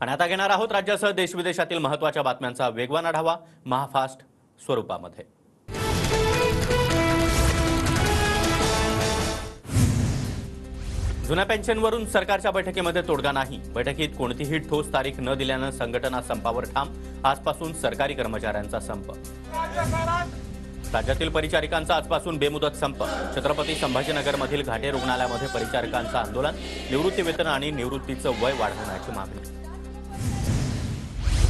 आणि आता घेणार आहोत राज्यासह देशविदेशातील महत्त्वाच्या बातम्यांचा वेगवान आढावा महाफास्ट स्वरूपामध्ये। जुन्या पेन्शनवरून सरकारच्या बैठकीमध्ये तोडगा नाही। बैठकीत कोणतीही ठोस तारीख न दिल्यानं संघटना संपावर ठाम। आजपासून सरकारी कर्मचाऱ्यांचा संप। राज्यातील परिचारिकांचा आजपासून बेमुदत संप। छत्रपती संभाजीनगरमधील घाटे रुग्णालयामध्ये परिचारिकांचं आंदोलन। निवृत्ती वेतन आणि निवृत्तीचं वय वाढवण्याची मागणी।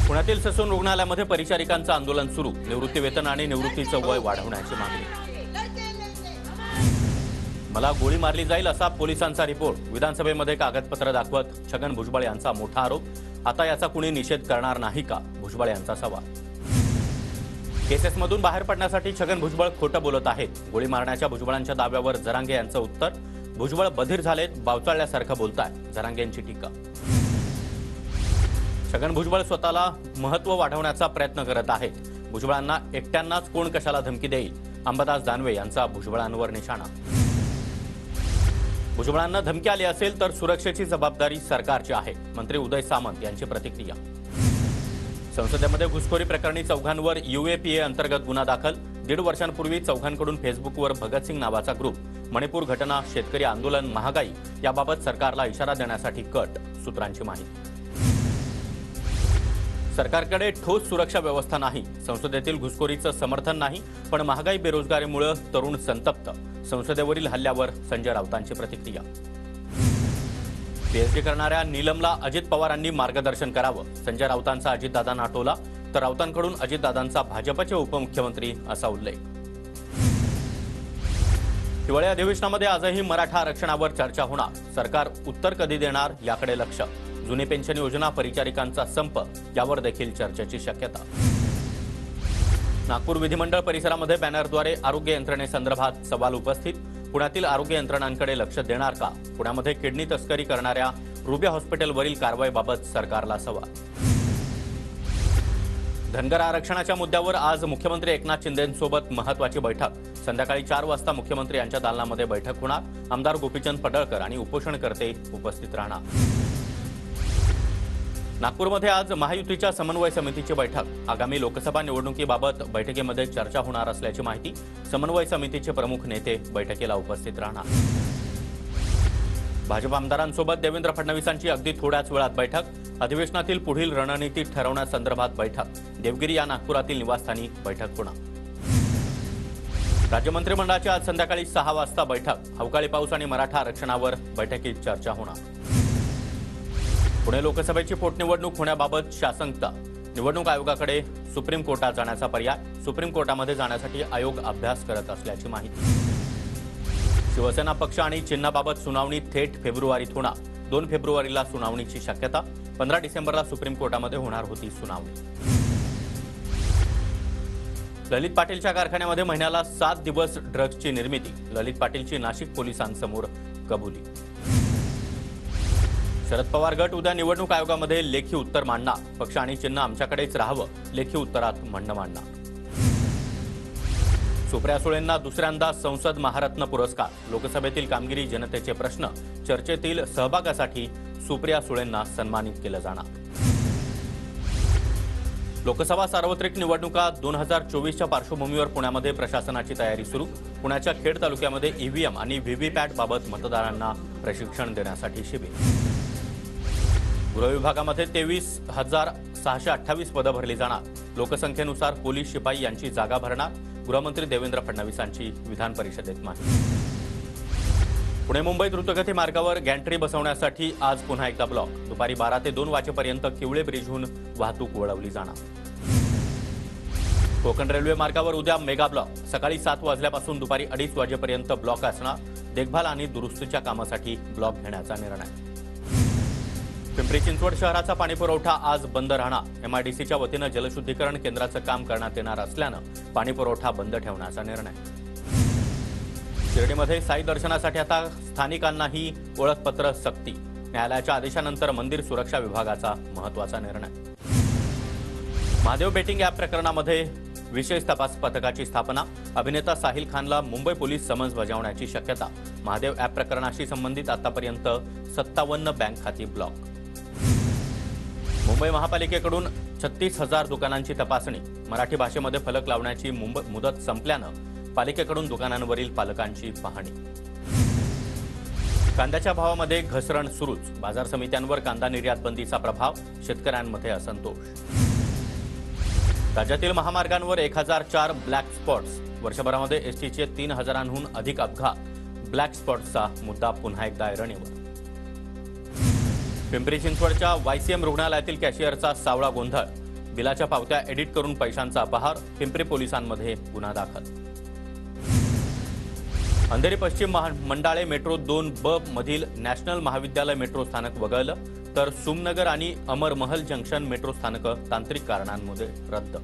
पुण्यातील ससून रुग्णालयामध्ये परिचारिकांचं आंदोलन सुरू। निवृत्ती वेतन आणि निवृत्तीचं वय वाढवण्याची मागणी। मला गोळी मारली जाईल असा पोलिसांचा रिपोर्ट। विधानसभेमध्ये कागदपत्र दाखवत छगन भुजबळ यांचा मोठा आरोप। आता याचा कुणी निषेध करणार नाही का, भुजबळ यांचा सवाल। केसेसमधून बाहेर पडण्यासाठी छगन भुजबळ खोटं बोलत आहेत। गोळी मारण्याच्या भुजबळांच्या दाव्यावर जरांगे यांचं उत्तर। भुजबळ बधीर झालेत, बावचाळल्यासारखं बोलताय, जरांगेंची टीका। छगन भुजबळ स्वतःला महत्त्व वाढवण्याचा प्रयत्न करत आहेत। भुजबळांना एकट्यांनाच कोण कशाला धमकी देईल, अंबादास दानवे यांचा भुजबळांवर निशाणा। भुजबळांना धमकी आली असेल तर सुरक्षेची जबाबदारी सरकारची आहे, मंत्री उदय सामंत यांची प्रतिक्रिया। संसदेमध्ये घुसखोरी प्रकरणी चौघांवर UAPA अंतर्गत गुन्हा दाखल। 1.5 वर्षांपूर्वी चौघांकडून फेसबुकवर भगतसिंग नावाचा ग्रुप, मणिपूर घटना, शेतकरी आंदोलन, महागाई याबाबत सरकारला इशारा देण्यासाठी कट, सूत्रांची माहिती। सरकारकडे ठोस सुरक्षा व्यवस्था नाही। संसदेतील घुसखोरीचं समर्थन नाही, पण महागाई बेरोजगारीमुळे तरुण संतप्त। संसदेवरील हल्ल्यावर संजय राऊतांची प्रतिक्रिया। PhD करणाऱ्या नीलमला अजित पवारांनी मार्गदर्शन करावं, संजय राऊतांचा अजितदादांना टोला, तर राऊतांकडून अजितदादांचा भाजपचे उपमुख्यमंत्री असा उल्लेख। हिवाळी अधिवेशनामध्ये आजही मराठा आरक्षणावर चर्चा होणार। सरकार उत्तर कधी देणार याकडे लक्ष। जुनी पेन्शन योजना, परिचारिकांचा संप यावर देखील चर्चेची शक्यता। नागपूर विधिमंडळ परिसरामध्ये बॅनरद्वारे आरोग्य यंत्रणेसंदर्भात सवाल उपस्थित। पुण्यातील आरोग्य यंत्रणांकडे लक्ष देणार का? पुण्यामध्ये किडनी तस्करी करणाऱ्या रुबी हॉस्पिटलवरील कारवाईबाबत सरकारला सवाल। धनगर आरक्षणाच्या मुद्द्यावर आज मुख्यमंत्री एकनाथ शिंदेंसोबत महत्त्वाची बैठक। संध्याकाळी 4 वाजता मुख्यमंत्री यांच्या दालनामध्ये बैठक होणार। आमदार गोपीचंद पडळकर आणि उपोषणकर्ते उपस्थित राहणार। नागपूरमध्ये आज महायुतीच्या समन्वय समितीची बैठक। आगामी लोकसभा निवडणुकीबाबत बैठकीमध्ये चर्चा होणार असल्याची माहिती। समन्वय समितीचे प्रमुख नेते बैठकीला उपस्थित राहणार। भाजप आमदारांसोबत देवेंद्र फडणवीसांची अगदी थोड्याच वेळात बैठक। अधिवेशनातील पुढील रणनीती ठरवण्यासंदर्भात बैठक। देवगिरी या नागपुरातील निवासस्थानी बैठक होणार। राज्य मंत्रिमंडळाची आज संध्याकाळी 6 वाजता बैठक। अवकाळी पाऊस आणि मराठा आरक्षणावर बैठकीत चर्चा होणार। पुणे लोकसभेची पोटनिवडणूक होण्याबाबत शासंकता। निवडणूक आयोगाकडे सुप्रीम कोर्टात जाण्याचा पर्याय। सुप्रीम कोर्टामध्ये जाण्यासाठी आयोग अभ्यास करत असल्याची माहिती। शिवसेना पक्ष आणि चिन्हाबाबत सुनावणी थेट फेब्रुवारीत होणार। 2 फेब्रुवारीला सुनावणीची शक्यता। 15 डिसेंबरला सुप्रीम कोर्टामध्ये होणार होती सुनावणी। ललित पाटीलच्या कारखान्यामध्ये महिन्याला 7 दिवस ड्रग्जची निर्मिती। ललित पाटीलची नाशिक पोलिसांसमोर कबुली। शरद पवार गट उद्या निवडणूक आयोगामध्ये लेखी उत्तर मांडणार। पक्ष आणि चिन्ह आमच्याकडेच राहावं, लेखी उत्तरात म्हणणं मांडणार। सुप्रिया सुळेंना दुसऱ्यांदा संसद महारत्न पुरस्कार। लोकसभेतील कामगिरी, जनतेचे प्रश्न चर्चेतील सहभागासाठी सुप्रिया सुळेंना सन्मानित केलं जाणार। लोकसभा सार्वत्रिक निवडणुका 2024च्या पार्श्वभूमीवर पुण्यामध्ये प्रशासनाची तयारी सुरू। पुण्याच्या खेड तालुक्यामध्ये EVM आणि VVPAT बाबत मतदारांना प्रशिक्षण देण्यासाठी शिबिर। गृह विभागामध्ये 23,628 पदं भरली जाणार। लोकसंख्येनुसार पोलीस शिपाई यांची जागा भरणार। गृहमंत्री देवेंद्र फडणवीसांची विधान परिषदेत माहिती। पुणे मुंबई द्रुतगती मार्गावर गॅन्ट्री बसवण्यासाठी आज पुन्हा एकदा ब्लॉक। दुपारी 12 ते 2 वाजेपर्यंत किवळे ब्रिजहून वाहतूक वळवली जाणार। कोकण रेल्वे मार्गावर उद्या मेगा ब्लॉक। सकाळी 7 वाजल्यापासून दुपारी 2:30 वाजेपर्यंत ब्लॉक असणार। देखभाल आणि दुरुस्तीच्या कामासाठी ब्लॉक घेण्याचा निर्णय। पिंपरी चिंचवड शहराचा पाणीपुरवठा आज बंद राहणार। MIDCच्या वतीनं जलशुद्धीकरण केंद्राचं काम करण्यात येणार असल्यानं पाणीपुरवठा बंद ठेवण्याचा निर्णय। शिर्डीमध्ये साई दर्शनासाठी आता स्थानिकांनाही ओळखपत्र सक्ती। न्यायालयाच्या आदेशानंतर मंदिर सुरक्षा विभागाचा महत्त्वाचा निर्णय। महादेव बेटिंग ॲप प्रकरणामध्ये विशेष तपास पथकाची स्थापना। अभिनेता साहिल खानला मुंबई पोलीस समन्स बजावण्याची शक्यता। महादेव ॲप प्रकरणाशी संबंधित आतापर्यंत 57 बँक खाती ब्लॉक। मुंबई महापालिकेकडून 36,000 दुकानांची तपासणी. मराठी भाषेमध्ये फलक लावण्याची मुदत संपल्यानं पालिकेकडून दुकानांवरील पालकांची पाहणी. कांद्याच्या भावामध्ये घसरण सुरूच. बाजार समित्यांवर कांदा निर्यात बंदीचा प्रभाव. शेतकऱ्यांमध्ये असंतोष. राज्यातील महामार्गांवर 1004 ब्लॅक स्पॉट्स. वर्षभरामध्ये एसटीचे 3,000हून अधिक अपघात. ब्लॅक स्पॉट्सचा मुद्दा पुन्हा एकदा ऐरणीवर. पिंपरी चिंचवडच्या वायसीएम रुग्णालयातील कॅशियरचा सावळा गोंधळ. बिलाच्या पावत्या एडिट करून पैशांचा अपहार. पिंपरी पोलिसांमध्ये गुन्हा दाखल. अंधेरी पश्चिम मंडाळे मेट्रो 2B मधील नॅशनल महाविद्यालय मेट्रो स्थानक वगळलं, तर सुमनगर आणि अमरमहल जंक्शन मेट्रो स्थानक तांत्रिक कारणांमुळे रद्द.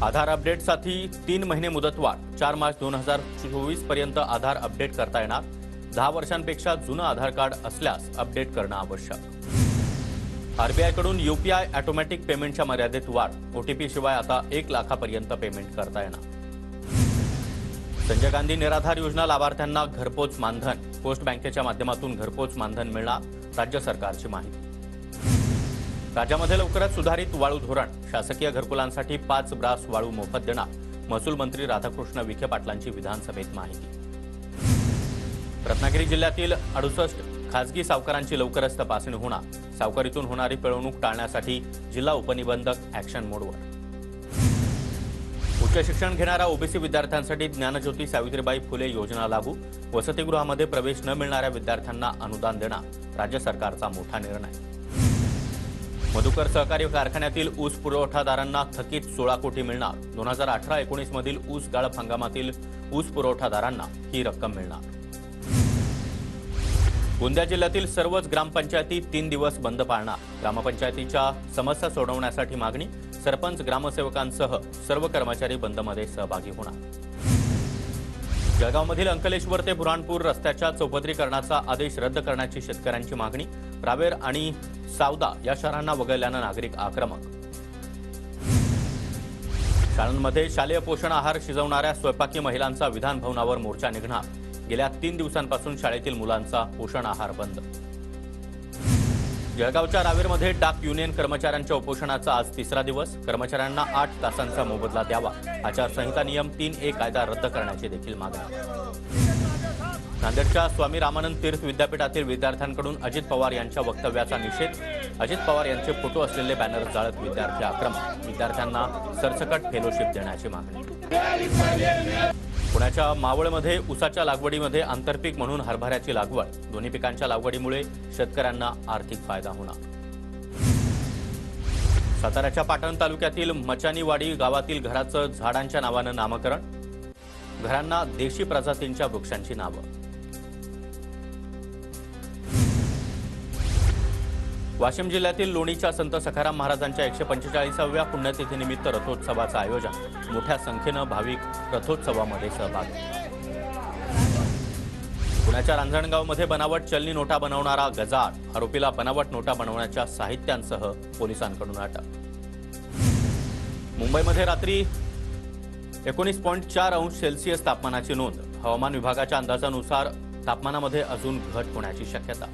आधार अपडेटसाठी 3 महिने मुदतवाढ. 4 मार्च 2024 पर्यंत आधार अपडेट करता येणार. 10 वर्षांपेक्षा जुनं आधार कार्ड असल्यास अपडेट करणं आवश्यक. आरबीआयकडून यूपीआय ऑटोमॅटिक पेमेंटच्या मर्यादेत वाढ. ओटीपी शिवाय आता 1 लाखापर्यंत पेमेंट करता येणार. संजय गांधी निराधार योजना लाभार्थ्यांना घरपोच मानधन. पोस्ट बँकेच्या माध्यमातून घरपोच मानधन मिळणार. राज्य सरकारची माहिती. राज्यामध्ये लवकरच सुधारित वाळू धोरण. शासकीय घरकुलांसाठी 5 ब्रास वाळू मोफत देणार. महसूल मंत्री राधाकृष्ण विखे पाटलांची विधानसभेत माहिती. रत्नागिरी जिल्ह्यातील 68 खासगी सावकारांची लवकरच तपासणी होणार. सावकारीतून होणारी पिळवणूक टाळण्यासाठी जिल्हा उपनिबंधक ॲक्शन मोडवर. उच्च शिक्षण घेणाऱ्या ओबीसी विद्यार्थ्यांसाठी ज्ञानज्योती सावित्रीबाई फुले योजना लागू. वसतिगृहामध्ये प्रवेश न मिळणाऱ्या विद्यार्थ्यांना अनुदान देणार. राज्य सरकारचा मोठा निर्णय. मधुकर सहकारी कारखान्यातील ऊस पुरवठादारांना थकीत 16 कोटी मिळणार. 2018-19 मधील ऊस गाळप हंगामातील ऊस पुरवठादारांना ही रक्कम मिळणार. गोंदिया जिल्ह्यातील सर्वच ग्रामपंचायती 3 दिवस बंद पाळणार. ग्रामपंचायतीच्या समस्या सोडवण्यासाठी मागणी. सरपंच, ग्रामसेवकांसह सर्व कर्मचारी बंदमध्ये सहभागी होणार. जळगावमधील अंकलेश्वर ते बुऱ्हाणपूर रस्त्याच्या चौपदरीकरणाचा आदेश रद्द करण्याची शेतकऱ्यांची मागणी. रावेर आणि सावदा या शहरांना वगळल्यानं नागरिक आक्रमक. शाळांमध्ये शालेय पोषण आहार शिजवणाऱ्या स्वयंपाकी महिलांचा विधान भवनावर मोर्चा निघणार. गेल्या 3 दिवसांपासून शाळेतील मुलांचा पोषण आहार बंद. जळगावच्या रावेरमध्ये डाक युनियन कर्मचाऱ्यांच्या उपोषणाचा आज 3रा दिवस. कर्मचाऱ्यांना 8 तासांचा मोबदला द्यावा. आचारसंहिता नियम 3A कायदा रद्द करण्याची देखील मागणी. नांदेडच्या स्वामी रामानंद तीर्थ विद्यापीठातील विद्यार्थ्यांकडून अजित पवार यांच्या वक्तव्याचा निषेध. अजित पवार यांचे फोटो असलेले बॅनर जाळत विद्यार्थी आक्रमक. विद्यार्थ्यांना सरसकट फेलोशिप देण्याची मागणी. पुण्याच्या मावळमध्ये ऊसाच्या लागवडीमध्ये आंतरपीक म्हणून हरभऱ्याची लागवड. दोन्ही पिकांच्या लागवडीमुळे शेतकऱ्यांना आर्थिक फायदा होणार. साताऱ्याच्या पाटण तालुक्यातील मचानीवाडी गावातील घराचं झाडांच्या नावानं नामकरण. घरांना देशी प्रजातींच्या वृक्षांची नावं. वाशिम जिल्ह्यातील लोणीच्या संत सखाराम महाराजांच्या 145व्या पुण्यतिथीनिमित्त रथोत्सवाचं आयोजन. मोठ्या संख्येनं भाविक रथोत्सवामध्ये सहभागी. पुण्याच्या रांजणगावमध्ये बनावट चलनी नोटा बनवणारा गजाआड. आरोपीला बनावट नोटा बनवण्याच्या साहित्यांसह पोलिसांकडून अटक. मुंबईमध्ये रात्री 19.4 अंश सेल्सिअस तापमानाची नोंद. हवामान विभागाच्या अंदाजानुसार तापमानामध्ये अजून घट होण्याची शक्यता.